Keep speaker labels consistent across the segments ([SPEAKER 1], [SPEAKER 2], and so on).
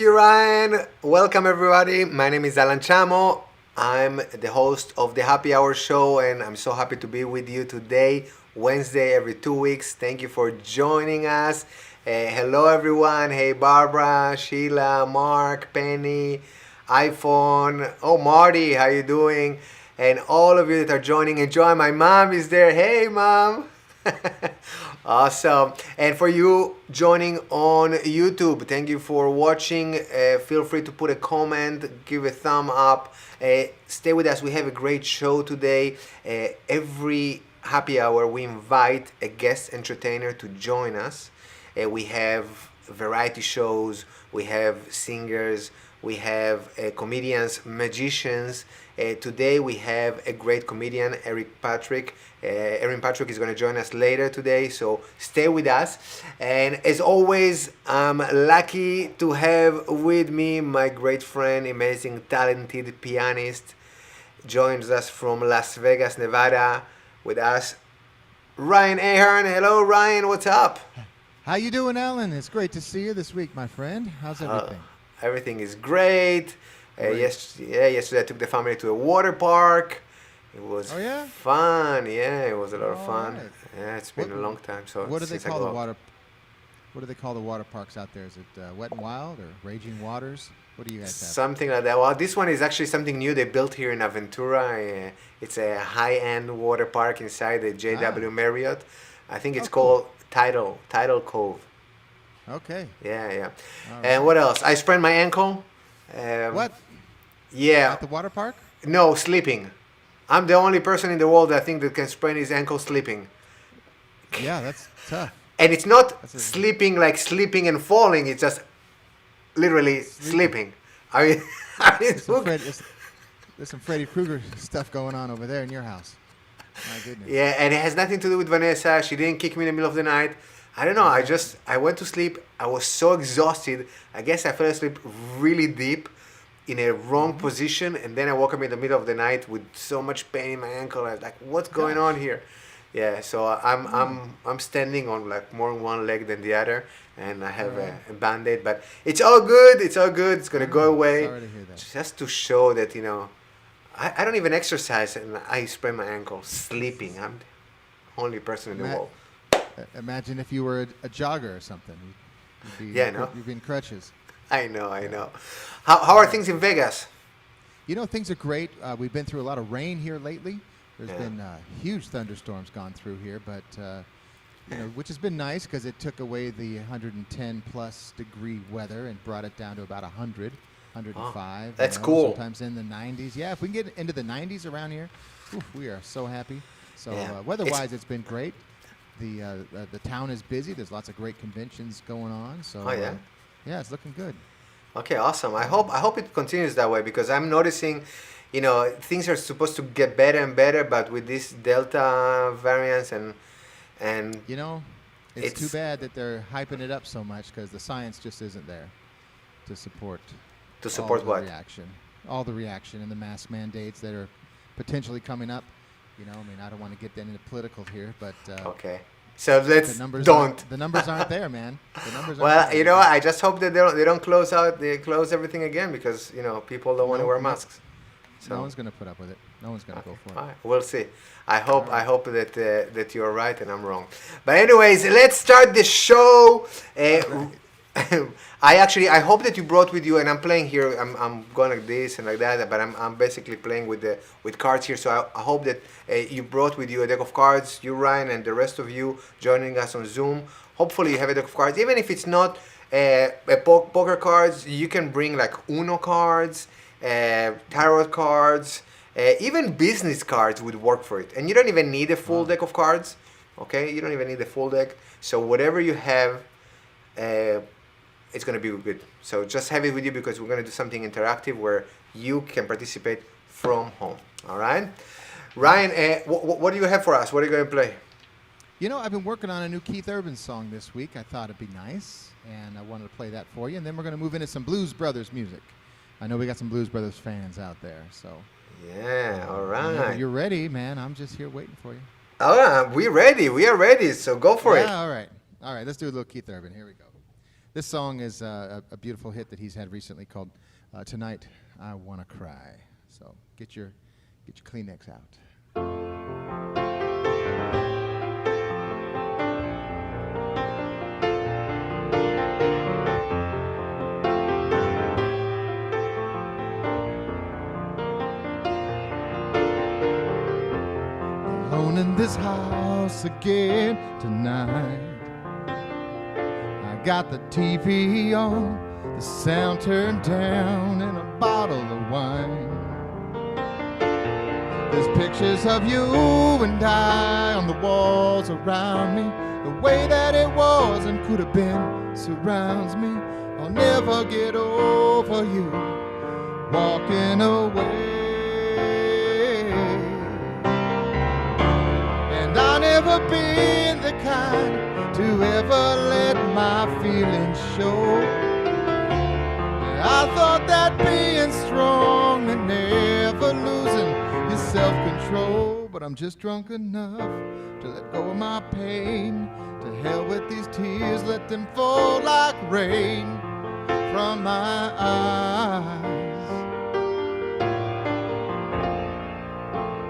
[SPEAKER 1] you, Ryan. Welcome, everybody. My name is Alan Chamo. I'm the host of the Happy Hour Show, and I'm so happy to be with you today, Wednesday, every 2 weeks. Thank you for joining us. Hello, everyone. Hey, Barbara, Sheila, Mark, Penny, iPhone. Oh, Marty, how you doing? And all of you that are joining. Enjoy. My mom is there. Hey, Mom. Awesome. And for you joining on YouTube, thank you for watching. Feel free to put a comment, give a thumb up. Stay with us. We have a great show today. Every happy hour, we invite a guest entertainer to join us. We have variety shows, we have singers, we have comedians, magicians. Today we have a great comedian, Erin Patrick. Erin Patrick is going to join us later today, so stay with us. And as always, I'm lucky to have with me my great friend, amazing, talented pianist, joins us from Las Vegas, Nevada, with us, Ryan Ahern. Hello, Ryan. What's up?
[SPEAKER 2] How you doing, Alan? It's great to see you this week, my friend. How's everything?
[SPEAKER 1] Everything is great. Yesterday I took the family to a water park. It was fun. Yeah, it was a lot of fun. Right. Yeah, it's been a long time. So
[SPEAKER 2] what do they call the water? What do they call the water parks out there? Is it Wet and Wild or Raging Waters? What do you guys have?
[SPEAKER 1] Something like that. Well, this one is actually something new they built here in Aventura. It's a high-end water park inside the JW Marriott. I think it's called Tidal Cove.
[SPEAKER 2] Okay.
[SPEAKER 1] Yeah. And what else? I sprained my ankle.
[SPEAKER 2] What?
[SPEAKER 1] Yeah.
[SPEAKER 2] At the water park?
[SPEAKER 1] No, sleeping. I'm the only person in the world I think that can sprain his ankle sleeping.
[SPEAKER 2] Yeah, that's tough.
[SPEAKER 1] And it's not sleeping like sleeping and falling. It's just literally sleeping. I mean,
[SPEAKER 2] there's some Freddy Krueger stuff going on over there in your house. My goodness.
[SPEAKER 1] Yeah, and it has nothing to do with Vanessa. She didn't kick me in the middle of the night. I don't know. I went to sleep. I was so exhausted. I guess I fell asleep really deep in a wrong position, and then I woke up in the middle of the night with so much pain in my ankle. I was like, "What's going on here?" Yeah. So I'm standing on like more on one leg than the other, and I have a Band-Aid, but it's all good. It's all good. It's gonna go away.
[SPEAKER 2] Sorry to hear that.
[SPEAKER 1] Just to show that I don't even exercise, and I sprain my ankle sleeping. I'm the only person in the world.
[SPEAKER 2] Imagine if you were a jogger or something. You'd be in crutches.
[SPEAKER 1] I know. How are things in Vegas?
[SPEAKER 2] Things are great. We've been through a lot of rain here lately. There's been huge thunderstorms gone through here, but which has been nice because it took away the 110 plus degree weather and brought it down to about 100, 105.
[SPEAKER 1] That's cool.
[SPEAKER 2] Sometimes in the 90s. Yeah, if we can get into the 90s around here, we are so happy. So weather-wise, it's been great. The town is busy. There's lots of great conventions going on. So it's looking good.
[SPEAKER 1] Okay, awesome. I hope it continues that way because I'm noticing, things are supposed to get better and better, but with this Delta variants and
[SPEAKER 2] it's too bad that they're hyping it up so much because the science just isn't there to support.
[SPEAKER 1] To support what?
[SPEAKER 2] All the reaction and the mask mandates that are potentially coming up. I don't want to get into political here, but
[SPEAKER 1] okay. So let's
[SPEAKER 2] the numbers aren't there, man. The numbers
[SPEAKER 1] aren't there. I just hope that they don't close everything again because people don't want to wear masks. So
[SPEAKER 2] no one's going to put up with it. No one's going to go for it.
[SPEAKER 1] All right. We'll see. I hope that you're right and I'm wrong. But anyways, let's start the show. I hope that you brought with you, and I'm playing here. I'm going like this and like that, but I'm basically playing with cards here. So I hope that you brought with you a deck of cards. You, Ryan, and the rest of you joining us on Zoom. Hopefully you have a deck of cards, even if it's not poker cards. You can bring like Uno cards, tarot cards, even business cards would work for it. And you don't even need a full deck of cards. Okay, you don't even need a full deck. So whatever you have. It's going to be good. So just have it with you because we're going to do something interactive where you can participate from home. All right? Ryan, what do you have for us? What are you going to play?
[SPEAKER 2] I've been working on a new Keith Urban song this week. I thought it'd be nice, and I wanted to play that for you. And then we're going to move into some Blues Brothers music. I know we got some Blues Brothers fans out there. So
[SPEAKER 1] yeah, all right.
[SPEAKER 2] Whenever you're ready, man. I'm just here waiting for you.
[SPEAKER 1] All right, we're ready. We are ready. So go for it.
[SPEAKER 2] All right. Let's do a little Keith Urban. Here we go. This song is a beautiful hit that he's had recently called "Tonight I Wanna Cry." So get your Kleenex out. Alone in this house again tonight. I got the TV on, the sound turned down, and a bottle of wine. There's pictures of you and I on the walls around me. The way that it was and could have been surrounds me. I'll never get over you walking away. And I've never been the kind to ever let my feelings show. I thought that being strong and never losing your self-control, but I'm just drunk enough to let go of my pain. To hell with these tears, let them fall like rain from my eyes.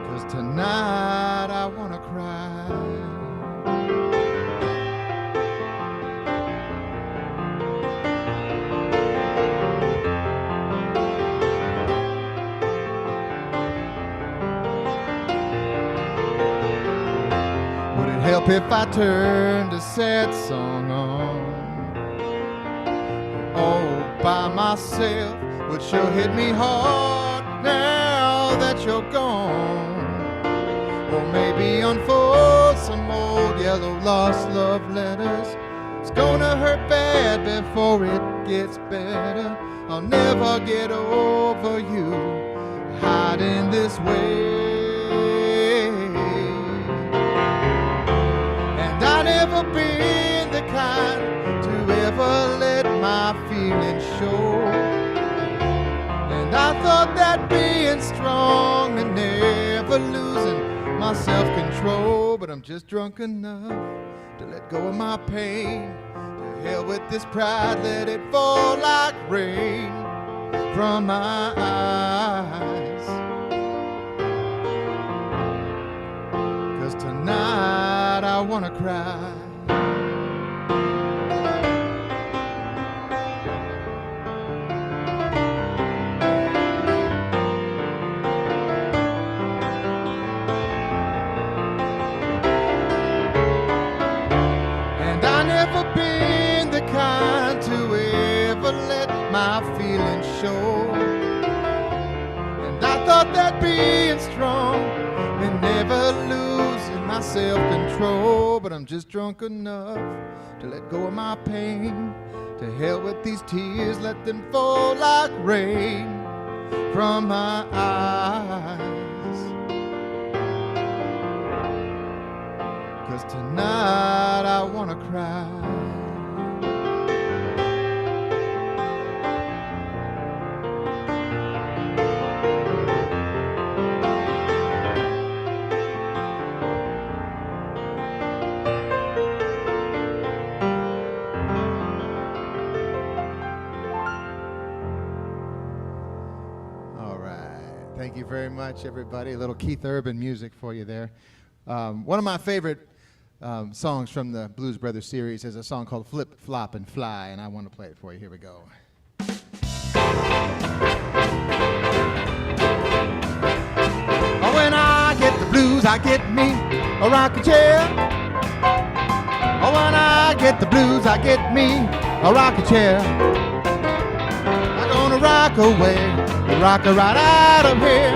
[SPEAKER 2] 'Cause tonight I wanna cry. Help if I turned a sad song on all by myself, would sure hit me hard now that you're gone. Or maybe unfold some old yellow lost love letters. It's gonna hurt bad before it gets better. I'll never get over you hiding this way. I've never been the kind to ever let my feelings show. And I thought that being strong and never losing my self-control, but I'm just drunk enough to let go of my pain. To hell with this pride, let it fall like rain from my eyes. 'Cause tonight I wanna cry. And I never been the kind to ever let my feelings show. And I thought that being strong and never losing my self-control, but I'm just drunk enough to let go of my pain. To hell with these tears, let them fall like rain from my eyes. 'Cause tonight I wanna cry. Thank you very much, everybody. A little Keith Urban music for you there. One of my favorite songs from the Blues Brothers series is a song called Flip, Flop, and Fly, and I want to play it for you. Here we go. When I get the blues, I get me a rocking chair. When I get the blues, I get me a rocking chair. I'm gonna rock away. Rock her right out of here.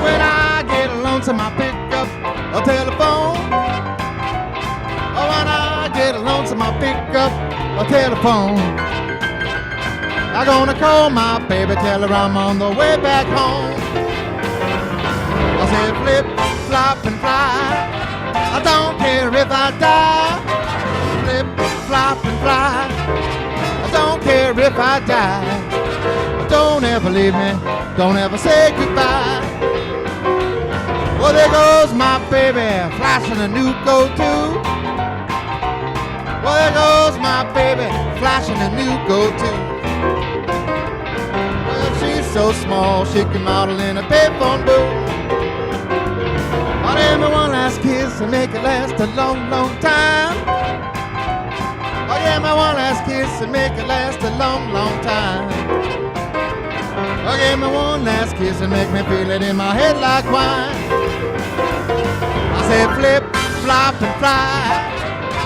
[SPEAKER 2] When I get lonesome, I pick up a telephone. When I get lonesome, I pick up a telephone. I'm gonna call my baby, tell her I'm on the way back home. I said flip, flop, and fly. I don't care if I die. Flip, flop, and fly. I don't care if I die. Don't ever leave me, don't ever say goodbye. Well, there goes my baby, flashing a new go-to. Well, there goes my baby, flashing a new go-to. Well, she's so small, she can model in a payphone booth. I'll give me one last kiss and make it last a long, long time. I'll give me one last kiss and make it last a long, long time. I'll give me one last kiss and make me feel it in my head like wine. I say flip, flop, and fly.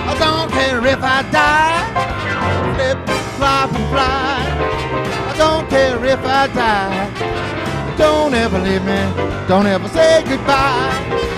[SPEAKER 2] I don't care if I die. Flip, flop, and fly. I don't care if I die. Don't ever leave me. Don't ever say goodbye.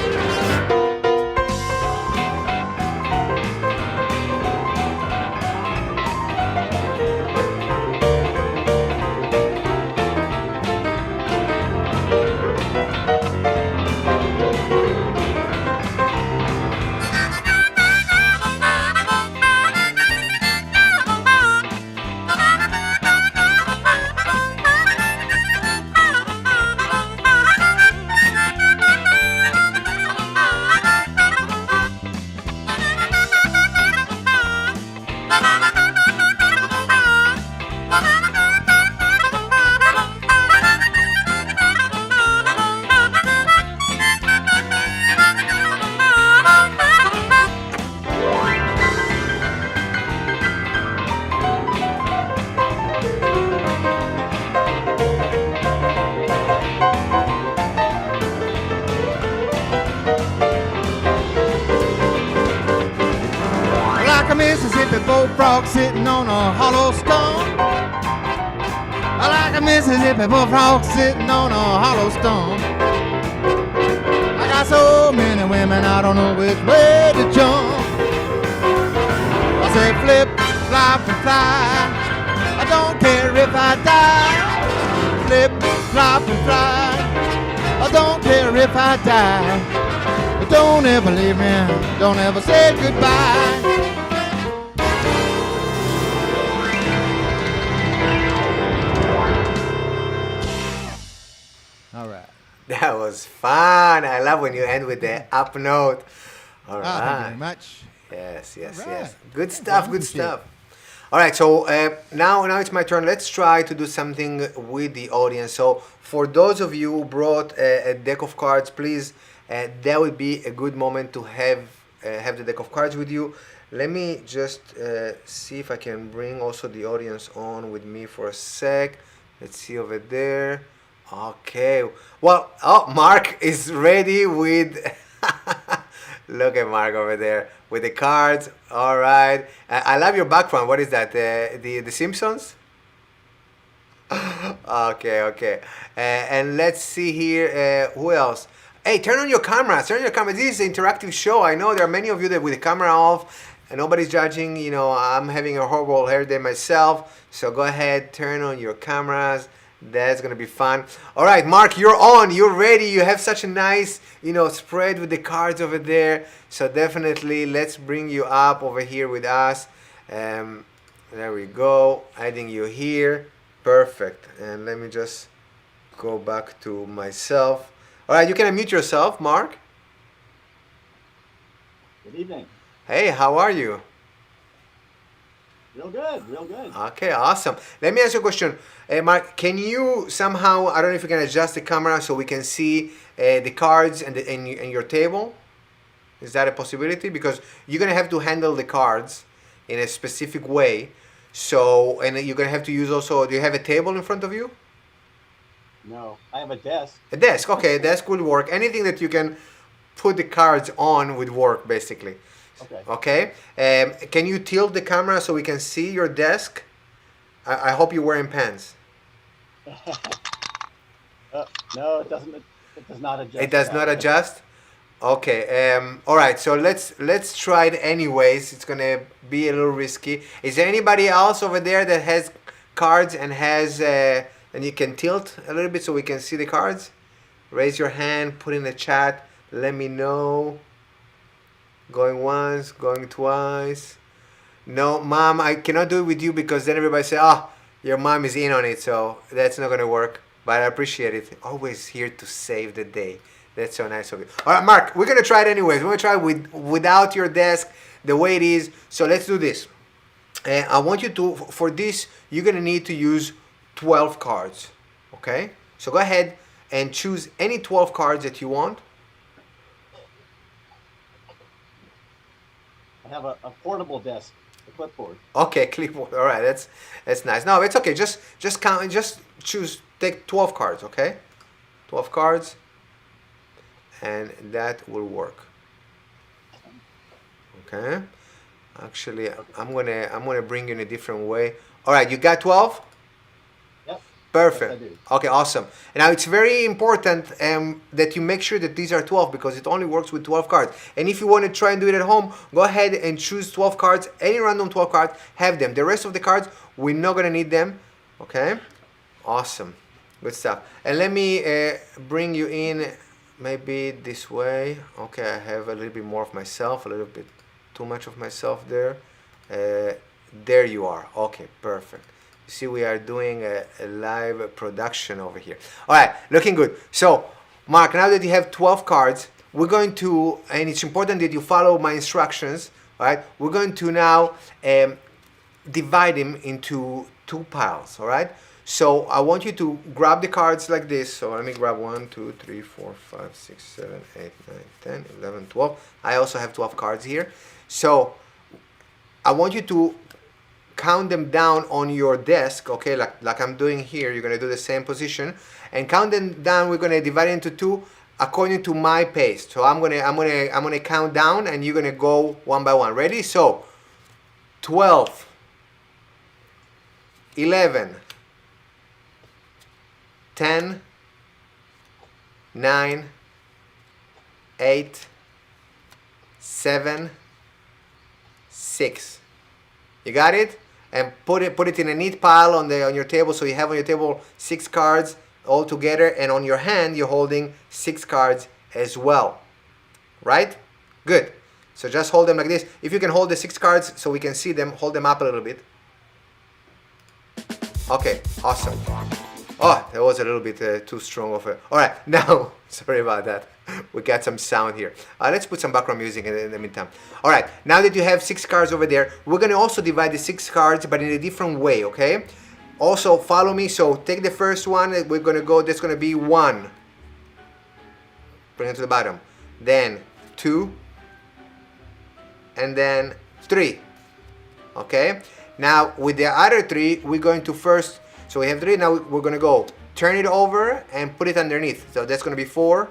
[SPEAKER 2] Mississippi bullfrog sitting on a hollow stone. I like a Mississippi bullfrog sitting on a hollow stone. I got so many women, I don't know which way to jump. I say flip, flop, and fly. I don't care if I die. Flip, flop, and fly. I don't care if I die. But don't ever leave me, don't ever say goodbye. All right.
[SPEAKER 1] That was fun. I love when you end with the up note. All right.
[SPEAKER 2] Thank you very much.
[SPEAKER 1] Yes, yes,
[SPEAKER 2] All right.
[SPEAKER 1] yes. Good
[SPEAKER 2] Yeah,
[SPEAKER 1] stuff,
[SPEAKER 2] I
[SPEAKER 1] good
[SPEAKER 2] appreciate
[SPEAKER 1] stuff. All right, so now it's my turn. Let's try to do something with the audience. So for those of you who brought a deck of cards, please, that would be a good moment to have the deck of cards with you. Let me just see if I can bring also the audience on with me for a sec. Let's see over there. Okay. Well, oh, Mark is ready with... Look at Mark over there with the cards. All right. I love your background. What is that? The Simpsons? Okay, okay. And let's see here. Who else? Hey, turn on your camera. Turn on your camera. This is an interactive show. I know there are many of you that with the camera off and nobody's judging. You know, I'm having a horrible hair day myself. So go ahead, turn on your cameras. That's gonna be fun. All right, Mark, you're on. You're ready. You have such a nice, you know, spread with the cards over there. So definitely, let's bring you up over here with us. There we go. Adding you here. Perfect. And let me just go back to myself. All right, you can unmute yourself, Mark.
[SPEAKER 3] Good evening.
[SPEAKER 1] Hey, how are you?
[SPEAKER 3] Real good, real good.
[SPEAKER 1] Okay, awesome. Let me ask you a question. Mark, can you somehow, I don't know if you can adjust the camera so we can see the cards and your table? Is that a possibility? Because you're going to have to handle the cards in a specific way. So, and you're going to have to use also, do you have a table in front of you?
[SPEAKER 3] No, I have a desk.
[SPEAKER 1] A desk, okay, a desk will work. Anything that you can put the cards on would work, basically.
[SPEAKER 3] Okay.
[SPEAKER 1] Okay. Can you tilt the camera so we can see your desk? I hope you're wearing pants.
[SPEAKER 3] No, it doesn't. It does not adjust.
[SPEAKER 1] It does not adjust? Okay. All right. So let's try it anyways. It's gonna be a little risky. Is there anybody else over there that has cards and has and you can tilt a little bit so we can see the cards? Raise your hand. Put in the chat. Let me know. Going once. Going twice. No, Mom, I cannot do it with you because then everybody say, "Oh, your mom is in on it," so that's not gonna work. But I appreciate it. Always here to save the day. That's so nice of you. All right, Mark, we're gonna try it anyways. We're gonna try without your desk. the way it is. So let's do this. I want you to, for this, you're gonna need to use 12 cards, okay? So go ahead and choose any 12 cards that you want.
[SPEAKER 3] I have a portable desk, a clipboard.
[SPEAKER 1] Okay, clipboard. All right, that's nice. No, it's okay. Just count. Just choose. Take 12 cards. Okay, 12 cards, and that will work. Okay. Actually, I'm gonna bring you in a different way. All right, you got 12.
[SPEAKER 3] Yep.
[SPEAKER 1] Perfect.
[SPEAKER 3] Yes, I do.
[SPEAKER 1] Okay, awesome. And now it's very important that you make sure that these are 12 because it only works with 12 cards. And if you want to try and do it at home, go ahead and choose 12 cards, any random 12 cards, have them. The rest of the cards, we're not going to need them. Okay? Awesome. Good stuff. And let me bring you in maybe this way. Okay, I have a little bit more of myself, a little bit too much of myself there. There you are. Okay, perfect. You see, we are doing a live production over here. All right, looking good. So, Mark, now that you have 12 cards, we're going to, and it's important that you follow my instructions, all right? We're going to now divide them into 2 piles, all right? So, I want you to grab the cards like this. So, let me grab 1, 2, 3, 4, 5, 6, 7, 8, 9, 10, 11, 12. I also have 12 cards here. So, I want you to count them down on your desk, okay, like I'm doing here. You're gonna do the same position and count them down. We're gonna divide it into 2 according to my pace. So I'm gonna count down and you're gonna go one by one. Ready? So 12, 11, 10, 9, 8, 7, 6. You got it? And put it in a neat pile on your table. So you have on your table 6 cards all together, and on your hand you're holding 6 cards as well. Right? Good. So just hold them like this. If you can hold the 6 cards so we can see them, hold them up a little bit. Okay, awesome. Oh, that was a little bit too strong of a... All right, now, sorry about that. We got some sound here. Let's put some background music in the meantime. All right, now that you have 6 cards over there, we're going to also divide the 6 cards, but in a different way, okay? Also, follow me. So take the first one. We're going to go, that's going to be 1. Bring it to the bottom. Then 2. And then 3. Okay? Now, with the other 3, we're going to first... So we have 3, now we're going to go turn it over and put it underneath. So that's going to be 4.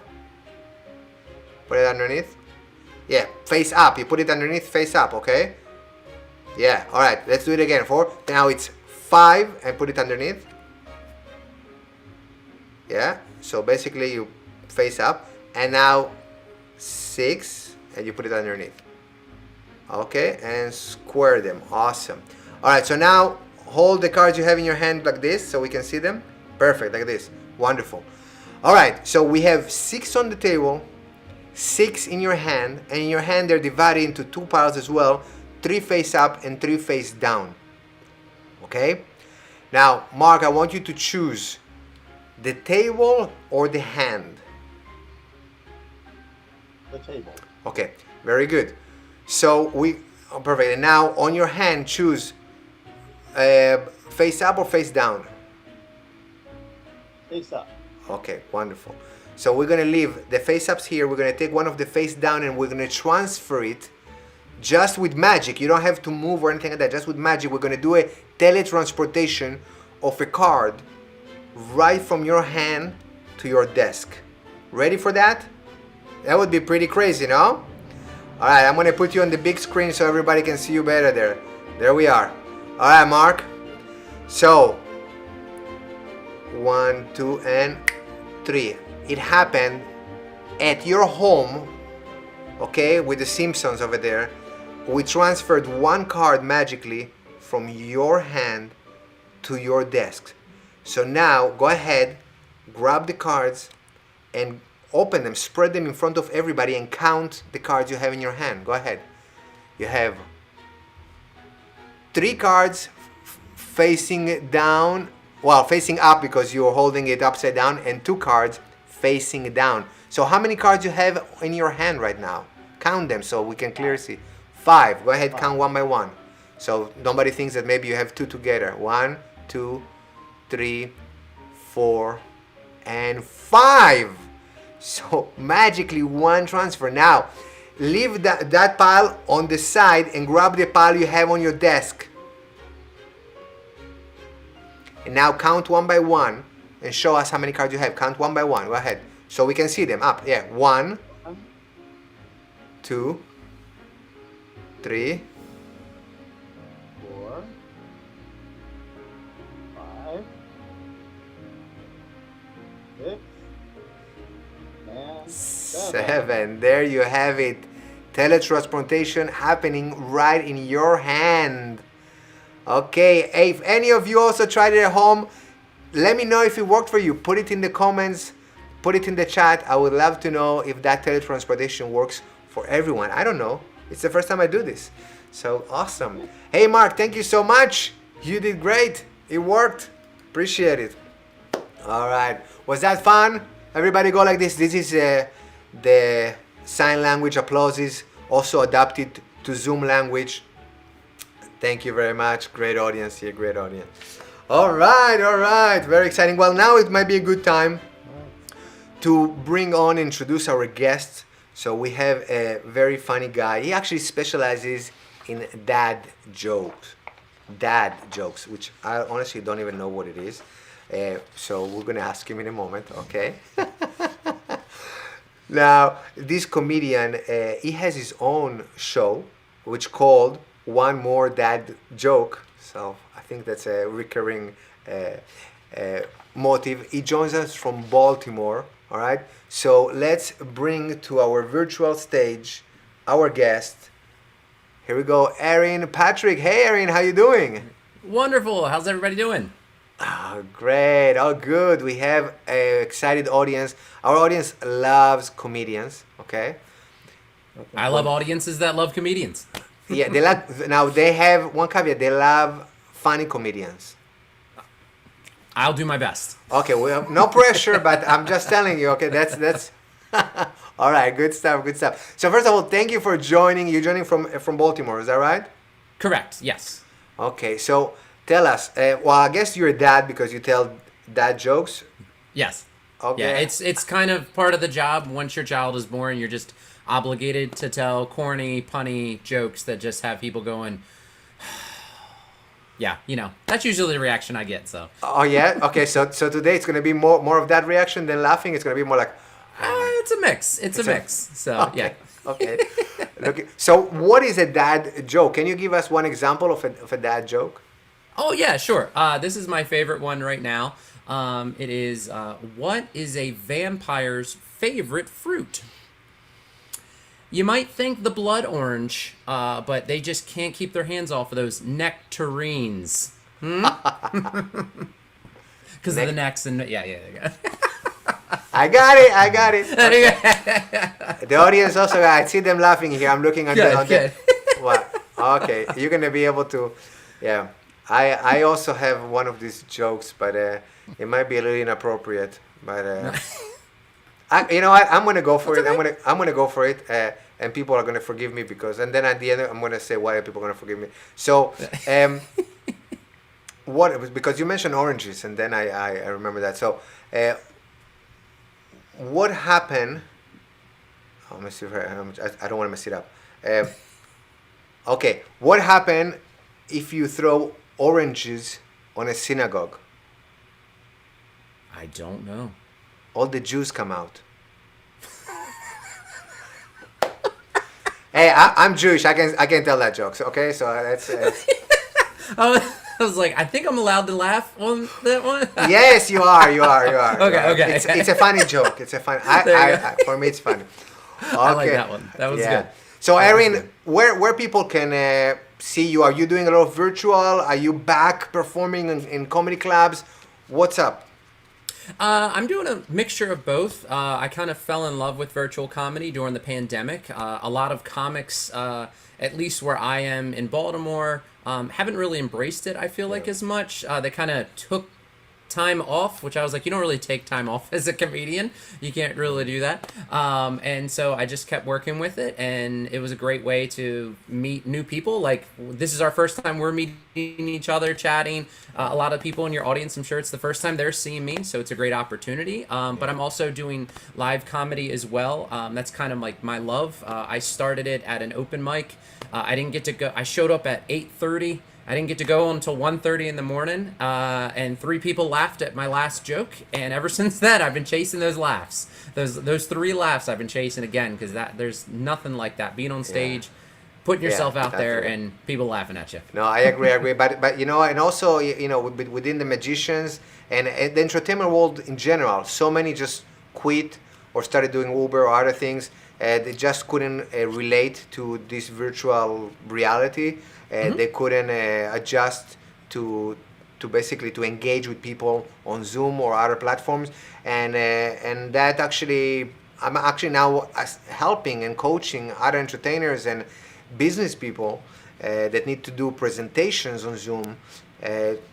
[SPEAKER 1] Put it underneath. Yeah, face up. You put it underneath, face up, okay? Yeah, all right. Let's do it again. 4. Now it's 5 and put it underneath. Yeah, so basically you face up. And now 6 and you put it underneath. Okay, and square them. Awesome. All right, so now hold the cards you have in your hand like this so we can see them. Perfect, like this. Wonderful. All right, so we have 6 on the table, 6 in your hand, and in your hand they're divided into 2 piles as well, 3 face up and 3 face down. Okay? Now, Mark, I want you to choose the table or the hand.
[SPEAKER 3] The table.
[SPEAKER 1] Okay, very good. So perfect. And now on your hand, choose face up or face down.
[SPEAKER 3] Face up.
[SPEAKER 1] Okay, wonderful. So we're going to leave the face ups here. We're going to take one of the face down and we're going to transfer it just with magic. You don't have to move or anything like that. Just with magic, we're going to do a teletransportation of a card right from your hand to your desk. Ready for that? That would be pretty crazy, no? All right, I'm going to put you on the big screen so everybody can see you better there. There we are. All right, Mark. So, 1, 2, and 3. It happened at your home, okay, with the Simpsons over there. We transferred 1 card magically from your hand to your desk. So now, go ahead, grab the cards and open them, spread them in front of everybody and count the cards you have in your hand. Go ahead. You have 3 cards facing down, well, facing up because you're holding it upside down, and 2 cards facing down. So how many cards you have in your hand right now? Count them so we can clearly see. 5. Go ahead, count one by one. So nobody thinks that maybe you have two together. 1, 2, 3, 4, and 5. So magically one transfer. Now, leave that pile on the side and grab the pile you have on your desk. And now count one by one and show us how many cards you have. Count one by one. Go ahead. So we can see them. Up. Yeah. 1, 2, 3,
[SPEAKER 3] 4, 5, 6, and
[SPEAKER 1] 7. There you have it. Teletransportation happening right in your hand. Okay, if any of you also tried it at home, let me know if it worked for you. Put it in the comments, put it in the chat. I would love to know if that teletransportation works for everyone. I don't know. It's the first time I do this. So awesome. Hey Mark, thank you so much. You did great. It worked. Appreciate it. All right. Was that fun? Everybody go like this. This is the sign language applauses, also adapted to Zoom language. Thank you very much. Great audience here, great audience. All right. Very exciting. Well, now it might be a good time to bring on, introduce our guest. So we have a very funny guy. He actually specializes in dad jokes, which I honestly don't even know what it is. So we're going to ask him in a moment, okay? Now, this comedian, he has his own show, which called One More Dad Joke. So I think that's a recurring motive. He joins us from Baltimore, all right? So let's bring to our virtual stage our guest. Here we go, Erin Patrick. Hey, Erin, how you doing?
[SPEAKER 4] Wonderful. How's everybody doing?
[SPEAKER 1] Oh, great. Oh, good. We have an excited audience. Our audience loves comedians, okay?
[SPEAKER 4] I love audiences that love comedians.
[SPEAKER 1] Yeah, they like. Now, they have one caveat. They love funny comedians.
[SPEAKER 4] I'll do my best.
[SPEAKER 1] Okay, well, no pressure, but I'm just telling you, okay, that's all right, good stuff. So first of all, thank you for joining. You're joining from Baltimore, is that right?
[SPEAKER 4] Correct. Yes.
[SPEAKER 1] Okay, so tell us. Well, I guess you're a dad because you tell dad jokes.
[SPEAKER 4] Yes.
[SPEAKER 1] Okay.
[SPEAKER 4] Yeah, it's kind of part of the job. Once your child is born, you're just obligated to tell corny, punny jokes that just have people going, yeah, that's usually the reaction I get, so.
[SPEAKER 1] Oh, yeah? Okay, so today it's going to be more of that reaction than laughing. It's going to be more like...
[SPEAKER 4] It's a mix. It's a mix. So,
[SPEAKER 1] okay.
[SPEAKER 4] yeah.
[SPEAKER 1] Okay. Okay. So what is a dad joke? Can you give us one example of a dad joke?
[SPEAKER 4] Oh, yeah, sure. This is my favorite one right now. It is, what is a vampire's favorite fruit? You might think the blood orange, but they just can't keep their hands off of those nectarines. Because of the necks and... Yeah.
[SPEAKER 1] I got it. Okay. The audience also, I see them laughing here. I'm looking at
[SPEAKER 4] Good.
[SPEAKER 1] What? Okay, you're going to be able to... Yeah. I also have one of these jokes, but it might be a little inappropriate. But... you know what? I'm gonna go for it.
[SPEAKER 4] Okay.
[SPEAKER 1] I'm gonna go for it, and people are gonna forgive me and then at the end I'm gonna say why are people gonna forgive me. So, because you mentioned oranges, and then I remember that. So, what happened? Oh, let me see. I don't want to mess it up. Okay, what happened if you throw oranges on a synagogue?
[SPEAKER 4] I don't know.
[SPEAKER 1] All the Jews come out. Hey, I'm Jewish. I can tell that joke. Okay, so that's.
[SPEAKER 4] I was like, I think I'm allowed to laugh on that one.
[SPEAKER 1] Yes, you are.
[SPEAKER 4] Okay.
[SPEAKER 1] It's a funny joke. It's a fun. For me, it's funny. Okay.
[SPEAKER 4] I like that one. That was good.
[SPEAKER 1] So, Erin, where people can see you? Are you doing a lot of virtual? Are you back performing in comedy clubs? What's up?
[SPEAKER 4] I'm doing a mixture of both. I kind of fell in love with virtual comedy during the pandemic. A lot of comics, at least where I am in Baltimore, haven't really embraced it, I feel like, as much. They kind of took time off, which I was like, you don't really take time off as a comedian. You can't really do that. And so I just kept working with it, and it was a great way to meet new people. Like, this is our first time we're meeting each other, chatting. A lot of people in your audience, I'm sure it's the first time they're seeing me, so it's a great opportunity. But I'm also doing live comedy as well. That's kind of like my love. I started it at an open mic. I didn't get to go. I showed up at 8:30. I didn't get to go until 1:30 in the morning, and 3 people laughed at my last joke. And ever since then, I've been chasing those laughs. Those 3 laughs I've been chasing again, because there's nothing like that. Being on stage, putting yourself out there, and people laughing at you.
[SPEAKER 1] No, I agree. But you know, and also, you know, within the magicians and the entertainment world in general, so many just quit or started doing Uber or other things. They just couldn't relate to this virtual reality. They couldn't adjust to basically to engage with people on Zoom or other platforms, and that actually, I'm actually now helping and coaching other entertainers and business people that need to do presentations on Zoom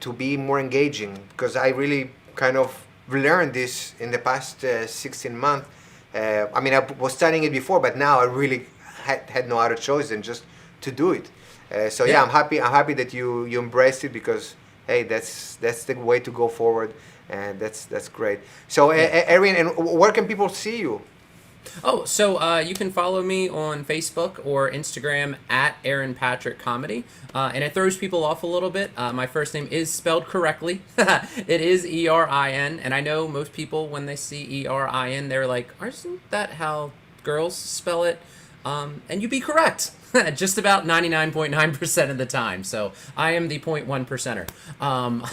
[SPEAKER 1] to be more engaging, because I really kind of learned this in the past 16 months. I mean, I was studying it before, but now I really had no other choice than just to do it. So yeah, I'm happy that you embraced it, because hey, that's the way to go forward, and that's great. So Erin, and where can people see you?
[SPEAKER 4] Oh, so you can follow me on Facebook or Instagram at Erin Patrick Comedy, and it throws people off a little bit. My first name is spelled correctly. It is Erin, and I know most people, when they see Erin, they're like, "Isn't that how girls spell it?" And you'd be correct, just about 99.9% of the time. So I am the 0.1%er.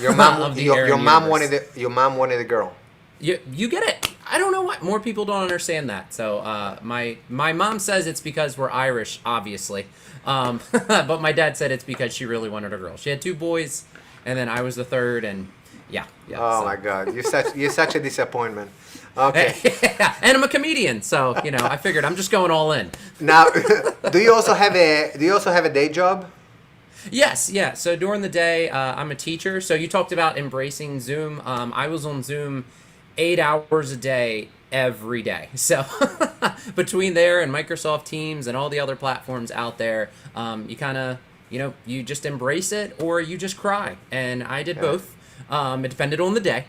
[SPEAKER 1] Your mom,
[SPEAKER 4] of the
[SPEAKER 1] your
[SPEAKER 4] Ahern
[SPEAKER 1] mom
[SPEAKER 4] universe.
[SPEAKER 1] your mom wanted a girl.
[SPEAKER 4] You get it. I don't know why more people don't understand that. So my mom says it's because we're Irish, obviously, but my dad said it's because she really wanted a girl. She had 2 boys, and then I was the third, and yeah.
[SPEAKER 1] Oh my God, you're such a disappointment. Okay.
[SPEAKER 4] And I'm a comedian, so you know I figured I'm just going all in.
[SPEAKER 1] Now, do you also have a day job?
[SPEAKER 4] Yes, yeah. So during the day, I'm a teacher. So you talked about embracing Zoom. I was on Zoom 8 hours a day every day. So between there and Microsoft Teams and all the other platforms out there, you kind of, you just embrace it or you just cry. And I did both. It depended on the day.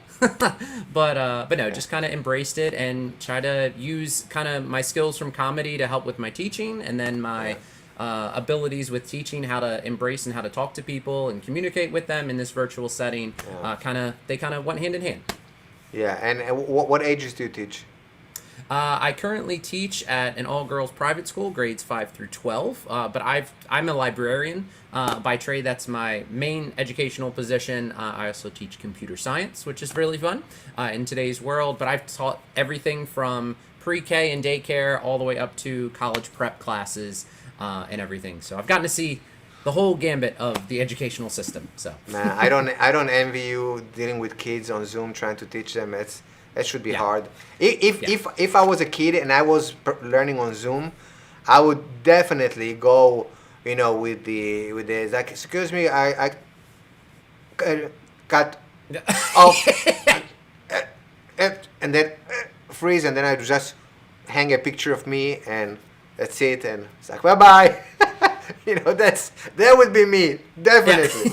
[SPEAKER 4] but no, just kind of embraced it and try to use kind of my skills from comedy to help with my teaching, and then my abilities with teaching, how to embrace and how to talk to people and communicate with them in this virtual setting. They kind of went hand in hand.
[SPEAKER 1] Yeah, and what ages do you teach?
[SPEAKER 4] I currently teach at an all-girls private school, grades 5 through 12. But I'm a librarian by trade. That's my main educational position. I also teach computer science, which is really fun in today's world. But I've taught everything from pre-K and daycare all the way up to college prep classes and everything. So I've gotten to see the whole gambit of the educational system. So
[SPEAKER 1] man, I don't envy you dealing with kids on Zoom trying to teach them. That should be hard. If I was a kid and I was learning on Zoom, I would definitely go, with the like, excuse me, I cut off, and then freeze, and then I just hang a picture of me, and that's it, and it's like bye bye. That would be me, definitely.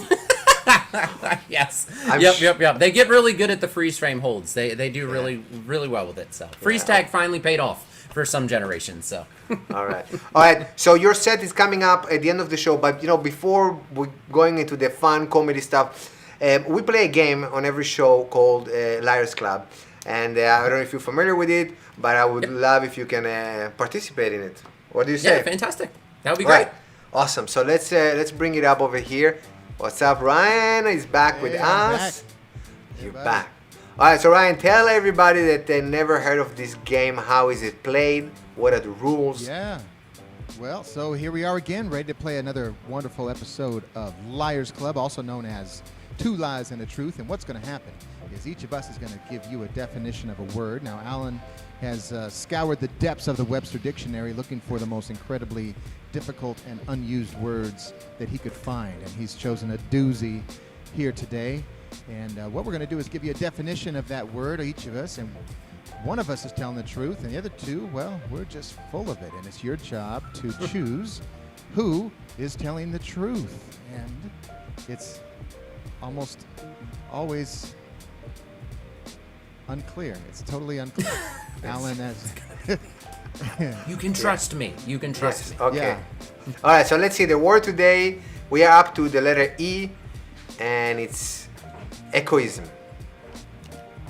[SPEAKER 4] Yes. Yep. They get really good at the freeze frame holds. They do really well with it. So freeze tag finally paid off for some generations. So.
[SPEAKER 1] All right. So your set is coming up at the end of the show, but before we're going into the fun comedy stuff, we play a game on every show called Liars Club, and I don't know if you're familiar with it, but I would love if you can participate in it. What do you say?
[SPEAKER 4] Yeah, fantastic. That would be great.
[SPEAKER 1] Right. Awesome. So let's bring it up over here. What's up, Ryan? He's back with us. You're back. All right, so Ryan, tell everybody that they never heard of this game. How is it played? What are the rules?
[SPEAKER 2] Yeah. Well, so here we are again, ready to play another wonderful episode of Liars Club, also known as Two Lies and a Truth. And what's going to happen is each of us is going to give you a definition of a word. Now, Alan has scoured the depths of the Webster Dictionary looking for the most incredibly difficult and unused words that he could find, and he's chosen a doozy here today. And what we're going to do is give you a definition of that word, each of us, and one of us is telling the truth, and the other two, well, we're just full of it, and it's your job to choose who is telling the truth. And it's almost always unclear. It's totally unclear. Alan, that's...
[SPEAKER 4] You can trust me. You can trust me.
[SPEAKER 1] Okay.
[SPEAKER 2] Yeah.
[SPEAKER 1] All right, so let's see the word today. We are up to the letter E, and it's echoism.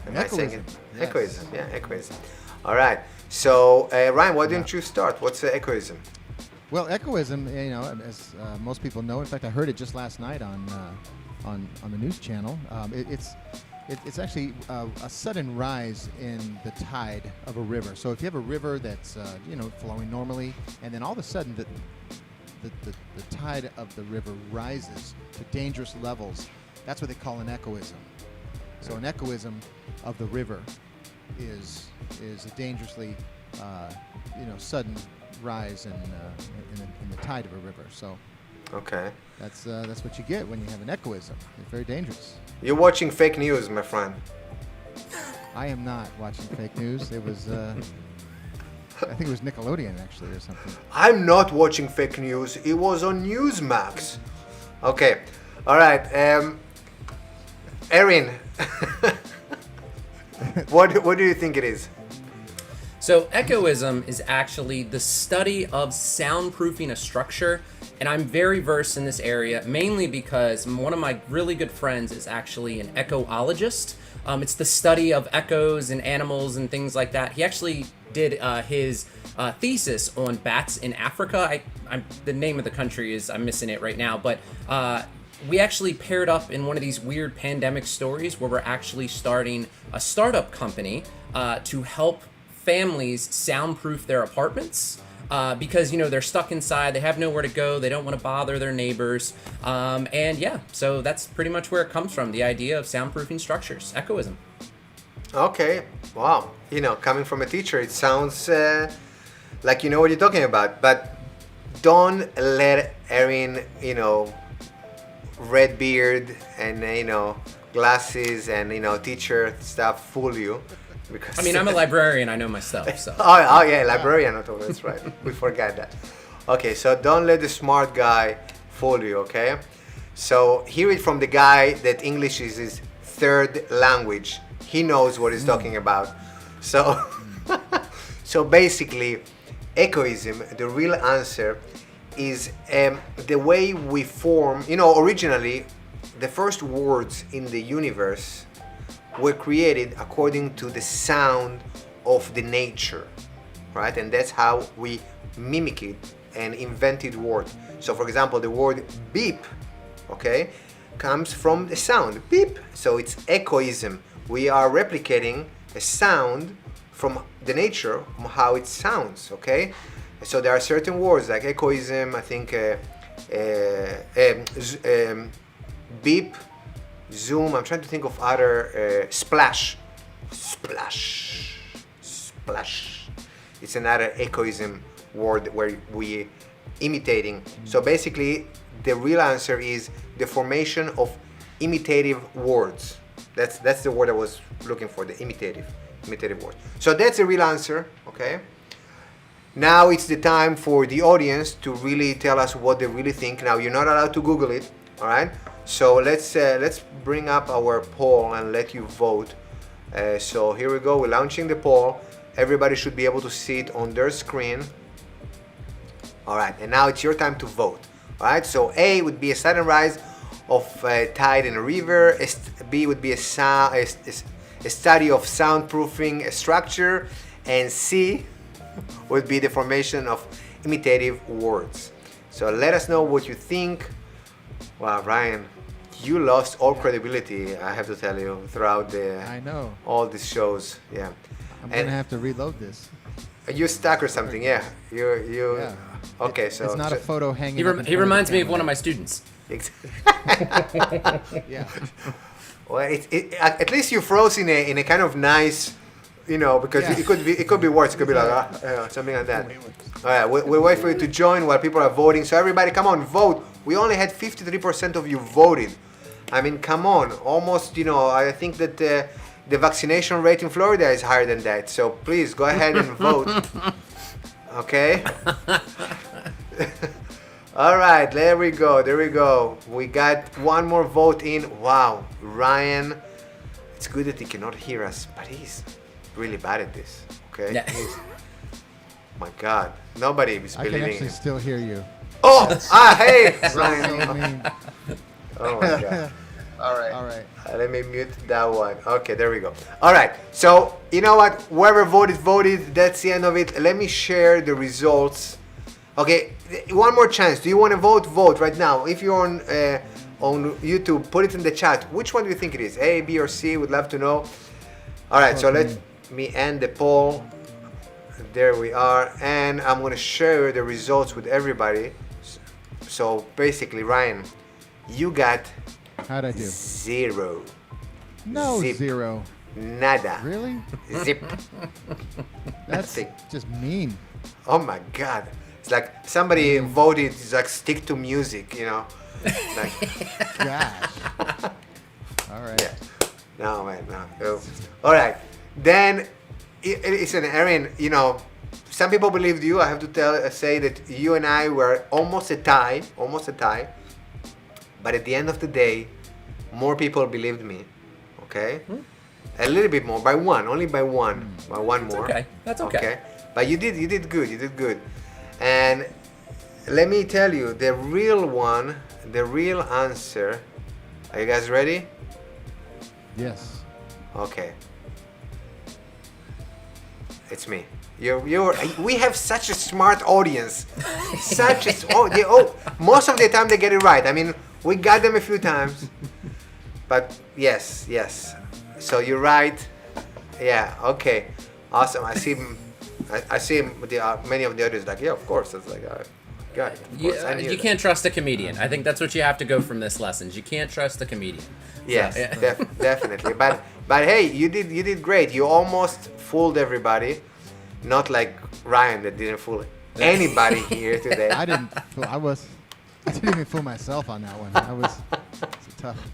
[SPEAKER 1] Am I saying it?
[SPEAKER 2] Yes.
[SPEAKER 1] Echoism, yeah, echoism. All right, so Ryan, why don't you start? What's echoism?
[SPEAKER 2] Well, echoism, as most people know, in fact, I heard it just last night on the news channel. It's actually a sudden rise in the tide of a river. So if you have a river that's flowing normally, and then all of a sudden the tide of the river rises to dangerous levels, that's what they call an echoism. So an echoism of the river is a dangerously sudden rise in the tide of a river. So
[SPEAKER 1] Okay.
[SPEAKER 2] that's what you get when you have an echoism. It's very dangerous.
[SPEAKER 1] You're watching fake news, my friend.
[SPEAKER 2] I am not watching fake news. It was I think it was Nickelodeon actually or something.
[SPEAKER 1] I'm not watching fake news. It was on Newsmax. Okay. All right. Erin, what do you think it is?
[SPEAKER 4] So echoism is actually the study of soundproofing a structure, and I'm very versed in this area mainly because one of my really good friends is actually an echoologist. It's the study of echoes and animals and things like that. He actually did his thesis on bats in Africa. The name of the country is, I'm missing it right now, but we actually paired up in one of these weird pandemic stories where we're actually starting a startup company to help families soundproof their apartments because they're stuck inside, they have nowhere to go, they don't want to bother their neighbors, and yeah, so that's pretty much where it comes from, the idea of soundproofing structures, echoism.
[SPEAKER 1] Okay. Wow. Coming from a teacher, it sounds like you know what you're talking about. But don't let Erin, red beard and glasses and teacher stuff fool you. Because
[SPEAKER 4] I mean, I'm a librarian, I know my stuff, so.
[SPEAKER 1] oh yeah, librarian. That's right. We forgot that. Okay, so don't let the smart guy fool you. Okay, so hear it from the guy that English is his third language. He knows what he's talking about. So, so basically, echoism, the real answer is the way we form. Originally, the first words in the universe were created according to the sound of the nature, right? And that's how we mimic it and invented word. So for example, the word beep, okay, comes from the sound beep. So it's echoism. We are replicating a sound from the nature of how it sounds, okay? So there are certain words like echoism, I think beep, zoom. I'm trying to think of other splash. It's another echoism word where we imitating. So basically, the real answer is the formation of imitative words. That's the word I was looking for. The imitative word. So that's the real answer. Okay. Now it's the time for the audience to really tell us what they really think. Now you're not allowed to Google it. All right. So let's bring up our poll and let you vote. So here we go. We're launching the poll. Everybody should be able to see it on their screen. All right, and now it's your time to vote. All right. So A would be a sudden rise of tide in a river. B would be a study of soundproofing a structure, and C would be the formation of imitative words. So let us know what you think. Wow, Ryan, you lost all credibility, I have to tell you, throughout
[SPEAKER 2] I know.
[SPEAKER 1] all these shows. Yeah.
[SPEAKER 2] I'm gonna have to reload this.
[SPEAKER 1] You're stuck or something, yeah. You.
[SPEAKER 2] Yeah.
[SPEAKER 1] Okay, so
[SPEAKER 2] It's not a photo hanging.
[SPEAKER 4] He reminds me of one of my students.
[SPEAKER 2] Yeah.
[SPEAKER 1] Well, at least you froze in a kind of nice, because
[SPEAKER 2] Yeah.
[SPEAKER 1] it could be worse. It could be like something like that. All right, we'll wait for you to join while people are voting. So everybody, come on, vote. We only had 53% of you voted. I mean, come on. Almost, I think that the vaccination rate in Florida is higher than that. So please go ahead and vote. Okay? All right, there we go. We got one more vote in. Wow, Ryan. It's good that he cannot hear us, but he's really bad at this. Okay?
[SPEAKER 4] Yeah.
[SPEAKER 1] My God, nobody is
[SPEAKER 2] I can
[SPEAKER 1] believing
[SPEAKER 2] actually
[SPEAKER 1] it.
[SPEAKER 2] still hear you.
[SPEAKER 1] Oh, hey,
[SPEAKER 2] So
[SPEAKER 1] Ryan.
[SPEAKER 2] mean.
[SPEAKER 1] Oh my God.
[SPEAKER 3] All right.
[SPEAKER 2] All right.
[SPEAKER 1] Let me mute that one. Okay, there we go. All right. So you know what? Whoever voted. That's the end of it. Let me share the results. Okay, one more chance. Do you want to vote? Vote right now. If you're on YouTube, put it in the chat. Which one do you think it is? A, B, or C? Would love to know. All right. So let me end the poll. There we are, and I'm gonna share the results with everybody. So basically, Ryan, you got
[SPEAKER 2] How'd I do?
[SPEAKER 1] 0.
[SPEAKER 2] No,
[SPEAKER 1] Zip.
[SPEAKER 2] 0.
[SPEAKER 1] Nada.
[SPEAKER 2] Really?
[SPEAKER 1] Zip.
[SPEAKER 2] That's
[SPEAKER 1] Nothing.
[SPEAKER 2] just mean.
[SPEAKER 1] Oh my God. It's like somebody voted, it's like stick to music, Like,
[SPEAKER 2] Gosh. All right.
[SPEAKER 1] yeah. No, man, no. Oh. All right. Then, listen, Erin, some people believed you. I have to say that you and I were almost a tie. But at the end of the day, more people believed me. Okay? A little bit more, only by one more.
[SPEAKER 4] Okay, that's okay.
[SPEAKER 1] But you did good. And let me tell you, the real answer. Are you guys ready?
[SPEAKER 2] Yes.
[SPEAKER 1] Okay. It's me. We have such a smart audience. Most of the time they get it right. I mean, we got them a few times. But yes. So you're right. Yeah, okay. Awesome. I see many of the others like, yeah, of course. It's like, God, of course, I knew
[SPEAKER 4] You
[SPEAKER 1] that.
[SPEAKER 4] can't trust a comedian. I think that's what you have to go from this lesson. You can't trust a comedian.
[SPEAKER 1] Yes,
[SPEAKER 4] So, yeah.
[SPEAKER 1] definitely. But hey, you did great. You almost fooled everybody. Not like Ryan that didn't fool anybody here today.
[SPEAKER 2] I didn't even fool myself on that one.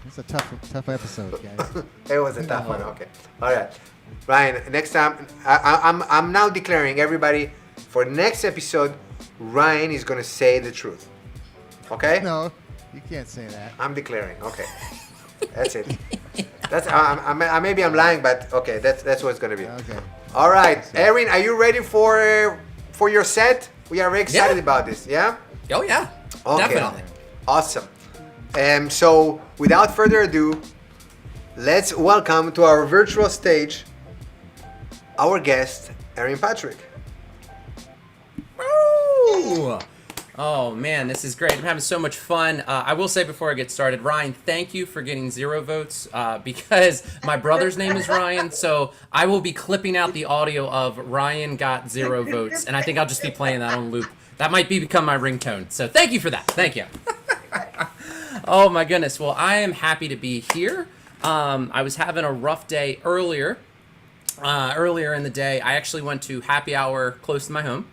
[SPEAKER 2] It's a tough episode, guys.
[SPEAKER 1] It was a tough one. Okay. All right, Ryan. Next time, I'm now declaring everybody for next episode. Ryan is gonna say the truth. Okay.
[SPEAKER 2] No, you can't say that.
[SPEAKER 1] I'm declaring. Okay. That's it. That's maybe I'm lying, but okay. That's what it's gonna be.
[SPEAKER 2] Okay.
[SPEAKER 1] All right, Erin, are you ready for your set? We are very excited about this. Yeah.
[SPEAKER 4] Oh yeah.
[SPEAKER 1] Okay.
[SPEAKER 4] Definitely.
[SPEAKER 1] Awesome. So without further ado, let's welcome to our virtual stage our guest, Erin Patrick.
[SPEAKER 4] Woo! Oh man, this is great. I'm having so much fun. I will say before I get started, Ryan, thank you for getting 0 votes because my brother's name is Ryan, so I will be clipping out the audio of Ryan got 0 votes, and I think I'll just be playing that on loop. That might become my ringtone. So thank you for that. Thank you. Oh my goodness. Well, I am happy to be here. I was having a rough day earlier. Earlier in the day, I actually went to happy hour close to my home,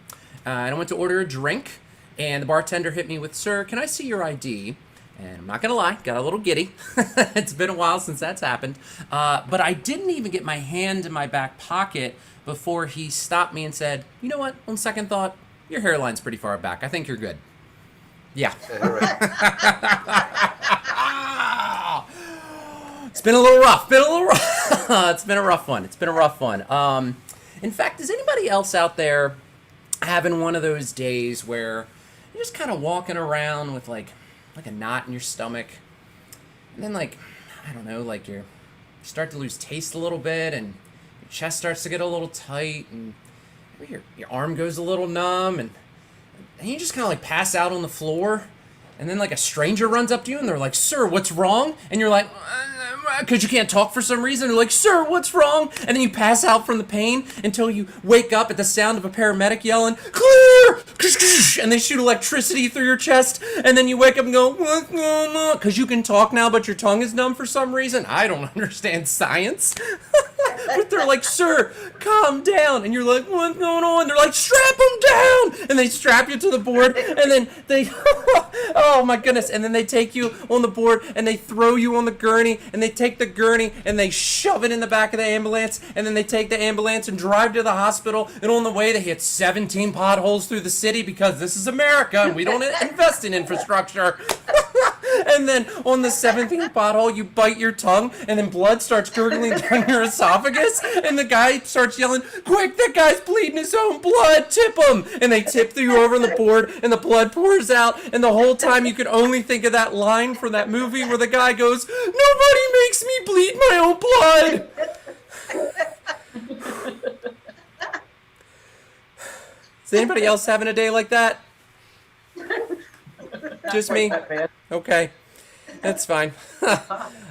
[SPEAKER 4] and I went to order a drink. And the bartender hit me with, "Sir, can I see your ID?" And I'm not going to lie, got a little giddy. It's been a while since that's happened. But I didn't even get my hand in my back pocket before he stopped me and said, "You know what? On second thought, your hairline's pretty far back. I think you're good." Yeah.
[SPEAKER 1] All right.
[SPEAKER 4] It's been a little rough. It's been a rough one. In fact, is anybody else out there having one of those days where you're just kind of walking around with like a knot in your stomach, and then like, I don't know, like you start to lose taste a little bit, and your chest starts to get a little tight, and maybe your arm goes a little numb, and you just kind of like pass out on the floor, and then like a stranger runs up to you and they're like, "Sir, what's wrong?" And you're like, because you can't talk for some reason, they're like, "Sir, what's wrong?" And then you pass out from the pain until you wake up at the sound of a paramedic yelling, "Clear!" And they shoot electricity through your chest, and then you wake up and go, "What's going on?" Because you can talk now, but your tongue is numb for some reason. I don't understand science. But they're like, sir, calm down. And you're like, what's going on? They're like, strap him down. And they strap you to the board. And then they, oh my goodness. And then they take you on the board and they throw you on the gurney. And they take the gurney and they shove it in the back of the ambulance. And then they take the ambulance and drive to the hospital. And on the way, they hit 17 potholes through the city because this is America and we don't invest in infrastructure. And then on the 17th pothole, you bite your tongue, and then blood starts gurgling down your esophagus, and the guy starts yelling, quick, that guy's bleeding his own blood, tip him! And they tip you over on the board, and the blood pours out, and the whole time you could only think of that line from that movie where the guy goes, nobody makes me bleed my own blood! Is anybody else having a day like that? Just me? Okay, that's fine.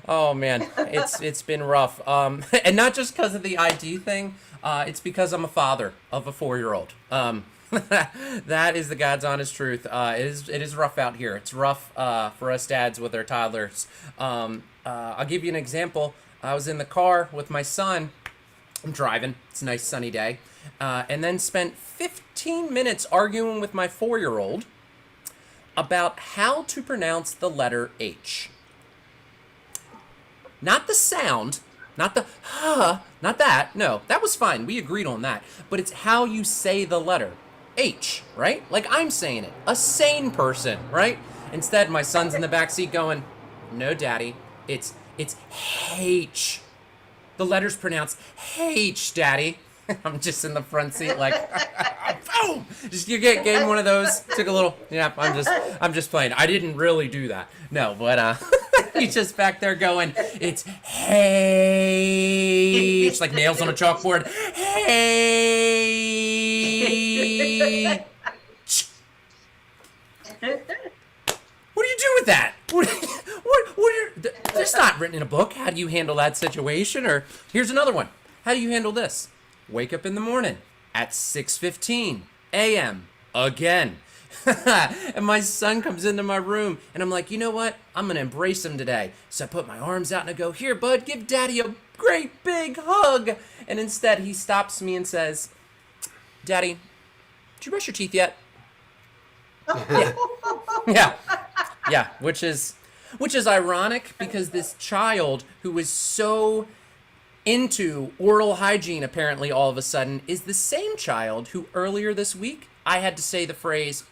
[SPEAKER 4] Oh man, it's been rough. And not just because of the ID thing. It's because I'm a father of a 4-year-old. That is the God's honest truth. It is rough out here. It's rough for us dads with our toddlers. I'll give you an example. I was in the car with my son. I'm driving. It's a nice sunny day, and then spent 15 minutes arguing with my 4-year-old. About how to pronounce the letter H. Not the sound, not the not that. No, that was fine. We agreed on that. But it's how you say the letter H, right? Like I'm saying it. A sane person, right? Instead, my son's in the back seat going, "No, Daddy, it's H. The letter's pronounced H, Daddy." I'm just in the front seat like, boom! Just you gave one of those. Took a little. Yeah, I'm just playing. I didn't really do that. No, but he's just back there going, it's hey, it's like nails on a chalkboard. Hey. What do you do with that? That's not written in a book. How do you handle that situation? Or here's another one. How do you handle this? Wake up in the morning at 6:15 a.m. again. And my son comes into my room and I'm like, you know what? I'm going to embrace him today. So I put my arms out and I go, here, bud, give Daddy a great big hug. And instead he stops me and says, Daddy, did you brush your teeth yet? Yeah, which is ironic because this child who was so into oral hygiene apparently all of a sudden is the same child who earlier this week I had to say the phrase,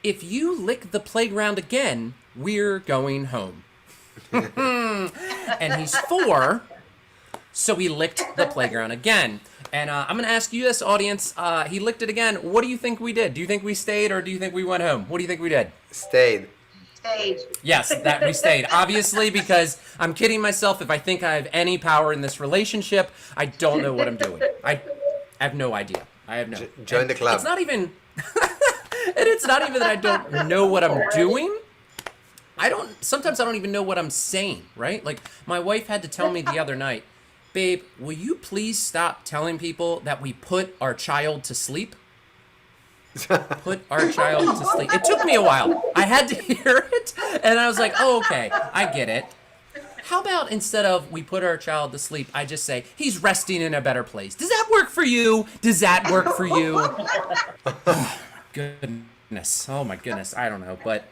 [SPEAKER 4] if you lick the playground again, we're going home. And he's 4, so he licked the playground again. And I'm going to ask you this, audience. He licked it again. What do you think we did? Do you think we stayed or do you think we went home? What do you think we did?
[SPEAKER 1] Stayed.
[SPEAKER 4] Yes, that we stayed. Obviously, because I'm kidding myself. If I think I have any power in this relationship, I don't know what I'm doing. I have no idea. I have no.
[SPEAKER 1] Join the club.
[SPEAKER 4] It's not even. And it's not even that I don't know what I'm doing. Sometimes I don't even know what I'm saying, right? Like, my wife had to tell me the other night, babe, will you please stop telling people that we put our child to sleep? Put our child to sleep. It took me a while. I had to hear it, and I was like, oh, okay, I get it. How about instead of we put our child to sleep, I just say, he's resting in a better place. Does that work for you? Does that work for you? Oh, goodness. Oh, my goodness. I don't know, but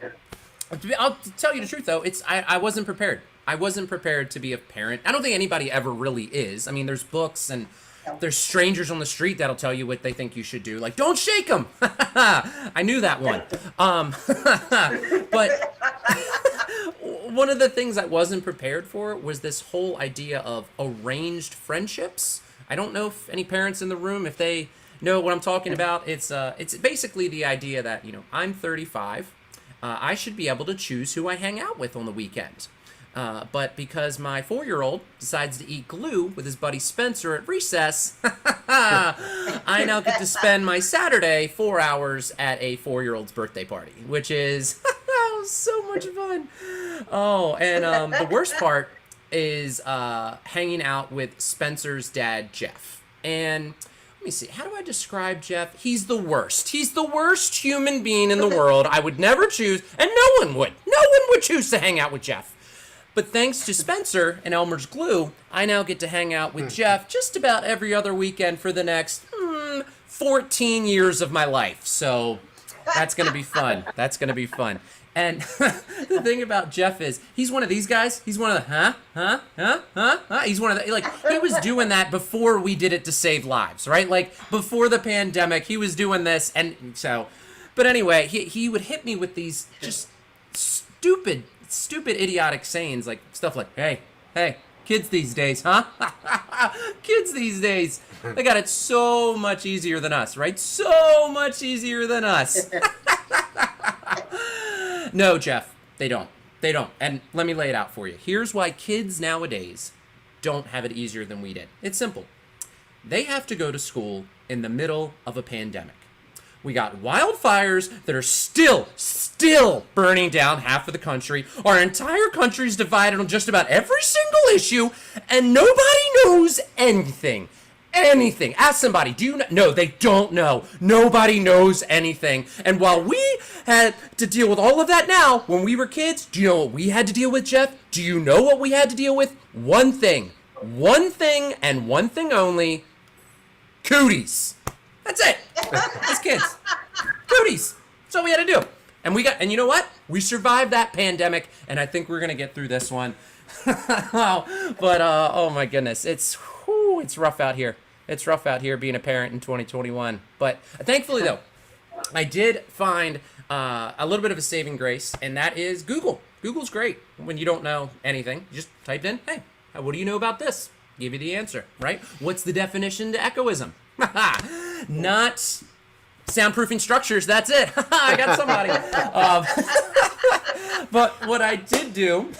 [SPEAKER 4] I'll tell you the truth, though. I wasn't prepared. I wasn't prepared to be a parent. I don't think anybody ever really is. I mean, there's books and there's strangers on the street that'll tell you what they think you should do. Like, don't shake them. I knew that one. But one of the things I wasn't prepared for was this whole idea of arranged friendships. I don't know if any parents in the room, if they know what I'm talking about. It's basically the idea that, I'm 35. I should be able to choose who I hang out with on the weekend. But because my 4-year-old decides to eat glue with his buddy Spencer at recess, I now get to spend my Saturday 4 hours at a 4-year-old's birthday party, which is so much fun. Oh, and the worst part is hanging out with Spencer's dad, Jeff. And let me see, how do I describe Jeff? He's the worst. He's the worst human being in the world. I would never choose, and no one would choose to hang out with Jeff. But thanks to Spencer and Elmer's Glue, I now get to hang out with Jeff just about every other weekend for the next 14 years of my life. So that's going to be fun. That's going to be fun. And the thing about Jeff is he's one of these guys. He's one of the He's one of the, like, he was doing that before we did it to save lives, right? Like before the pandemic, he was doing this. And so, but anyway, he would hit me with these just stupid, idiotic sayings, like stuff like, hey, kids these days, huh? Kids these days, they got it so much easier than us, right? So much easier than us. No, Jeff, they don't. They don't. And let me lay it out for you. Here's why kids nowadays don't have it easier than we did. It's simple. They have to go to school in the middle of a pandemic. We got wildfires that are still burning down half of the country. Our entire country's divided on just about every single issue, and nobody knows anything. Anything. Ask somebody, do you know? No, they don't know. Nobody knows anything. And while we had to deal with all of that now, when we were kids, do you know what we had to deal with, Jeff? Do you know what we had to deal with? One thing. One thing and one thing only. Cooties. That's it. As kids. Cooties. That's all we had to do. And you know what? We survived that pandemic, and I think we're going to get through this one. But, oh my goodness. It's rough out here. It's rough out here being a parent in 2021. But thankfully, though, I did find a little bit of a saving grace, and that is Google. Google's great when you don't know anything. You just type in, hey, what do you know about this? Give you the answer, right? What's the definition to echoism? Not soundproofing structures. That's it. I got somebody. But what I did do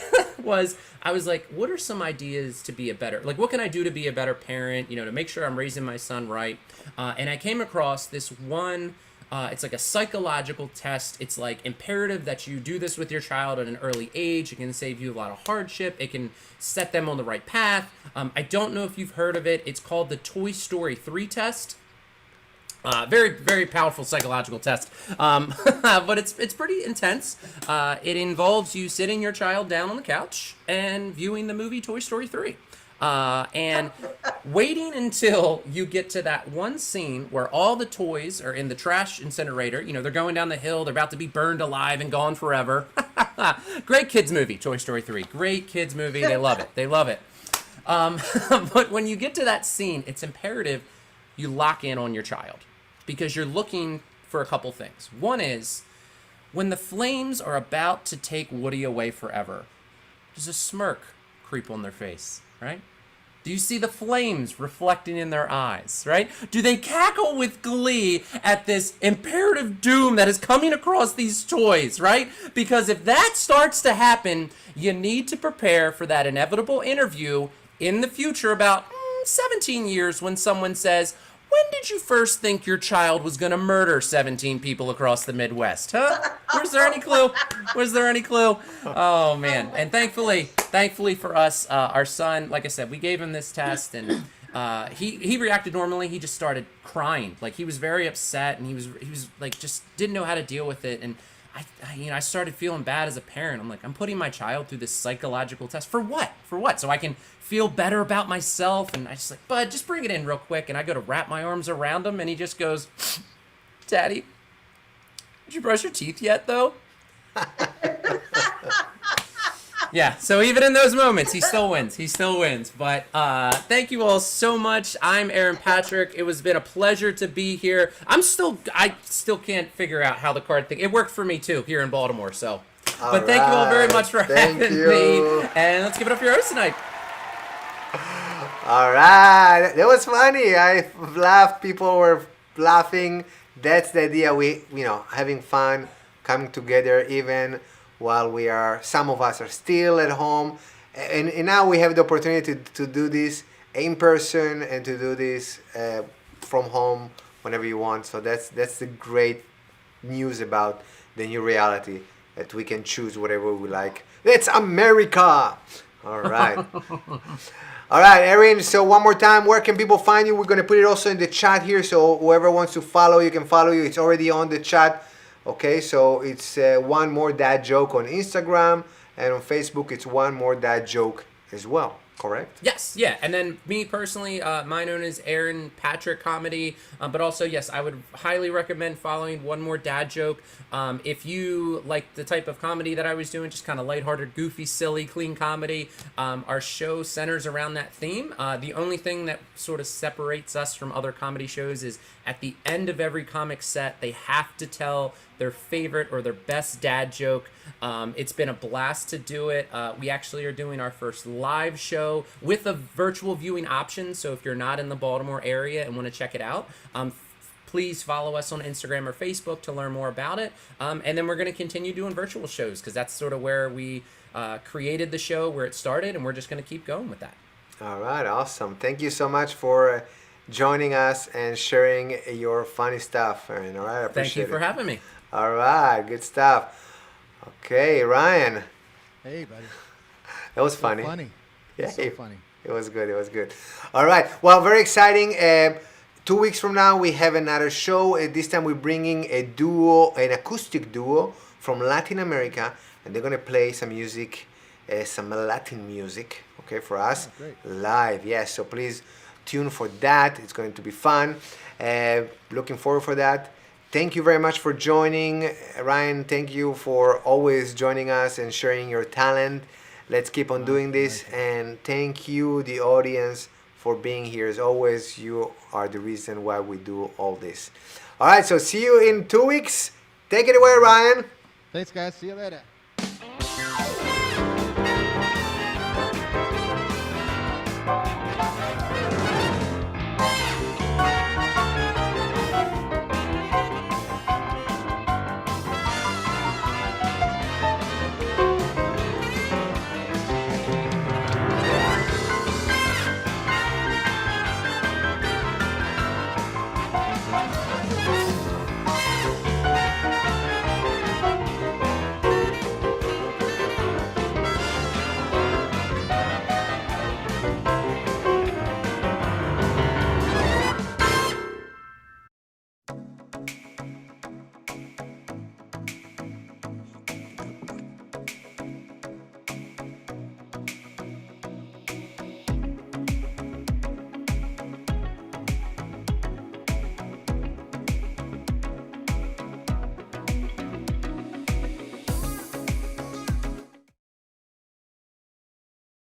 [SPEAKER 4] was I was like, what are some ideas to be a better, like, what can I do to be a better parent, to make sure I'm raising my son right? And I came across this one, it's like a psychological test. It's like imperative that you do this with your child at an early age. It can save you a lot of hardship. It can set them on the right path. I don't know if you've heard of it. It's called the Toy Story 3 test. Very, very powerful psychological test, but it's pretty intense. It involves you sitting your child down on the couch and viewing the movie Toy Story 3, and waiting until you get to that one scene where all the toys are in the trash incinerator. They're going down the hill. They're about to be burned alive and gone forever. Great kids movie, Toy Story 3. Great kids movie. They love it. They love it. But when you get to that scene, it's imperative you lock in on your child, because you're looking for a couple things. One is, when the flames are about to take Woody away forever, does a smirk creep on their face, right? Do you see the flames reflecting in their eyes, right? Do they cackle with glee at this imperative doom that is coming across these toys, right? Because if that starts to happen, you need to prepare for that inevitable interview in the future about 17 years when someone says, when did you first think your child was going to murder 17 people across the Midwest, huh? Was there any clue? Was there any clue? Oh, man. And thankfully for us, our son, like I said, we gave him this test, and he reacted normally. He just started crying. Like, he was very upset, and he was like, just didn't know how to deal with it. And I started feeling bad as a parent. I'm like, I'm putting my child through this psychological test. For what? For what? So I can feel better about myself. And I just like, bud, just bring it in real quick. And I go to wrap my arms around him, and he just goes, Daddy, did you brush your teeth yet, though? Yeah, so even in those moments, he still wins. He still wins. But thank you all so much. I'm Erin Patrick. It has been a pleasure to be here. I still can't figure out how the card thing. It worked for me too here in Baltimore. So, but thank you all very much for having me. And let's give it up for your host tonight.
[SPEAKER 1] All right, that was funny. I laughed. People were laughing. That's the idea. We, having fun, coming together, even while some of us are still at home, and now we have the opportunity to do this in person and to do this from home whenever you want. So that's the great news about the new reality, that we can choose whatever we like. That's America. All right. All right, Erin, so one more time, where can people find you? We're going to put it also in the chat here, so whoever wants to follow you can follow you. It's already on the chat. Okay, so it's One More Dad Joke on Instagram, and on Facebook it's One More Dad Joke as well. Correct?
[SPEAKER 4] Yes, yeah. And then me personally, mine own is Erin Patrick Comedy. But also, yes, I would highly recommend following One More Dad Joke. If you like the type of comedy that I was doing, just kind of lighthearted, goofy, silly, clean comedy, our show centers around that theme. The only thing that sort of separates us from other comedy shows is at the end of every comic set, they have to tell their favorite or their best dad joke. It's been a blast to do it. We actually are doing our first live show with a virtual viewing option. So if you're not in the Baltimore area and want to check it out, please follow us on Instagram or Facebook to learn more about it. And then we're going to continue doing virtual shows because that's sort of where we created the show, where it started, and we're just going to keep going with that.
[SPEAKER 1] All right, awesome. Thank you so much for joining us and sharing your funny stuff. Erin. All right, I appreciate it.
[SPEAKER 4] Thank you for having me.
[SPEAKER 1] All right, good stuff. Okay, Ryan.
[SPEAKER 2] Hey, buddy.
[SPEAKER 1] That was
[SPEAKER 2] So
[SPEAKER 1] funny.
[SPEAKER 2] funny.
[SPEAKER 1] Yeah,
[SPEAKER 2] So funny.
[SPEAKER 1] It was good. It was good. All right. Well, very exciting. 2 weeks from now, we have another show. This time, we're bringing a duo, an acoustic duo from Latin America, and they're gonna play some music, some Latin music. Okay, for us
[SPEAKER 2] great.
[SPEAKER 1] live. Yes. So please tune for that. It's going to be fun. Looking forward for that. Thank you very much for joining. Ryan, thank you for always joining us and sharing your talent. Let's keep on doing this. And thank you, the audience, for being here. As always, you are the reason why we do all this. All right, so see you in 2 weeks. Take it away, Ryan.
[SPEAKER 2] Thanks, guys. See you later.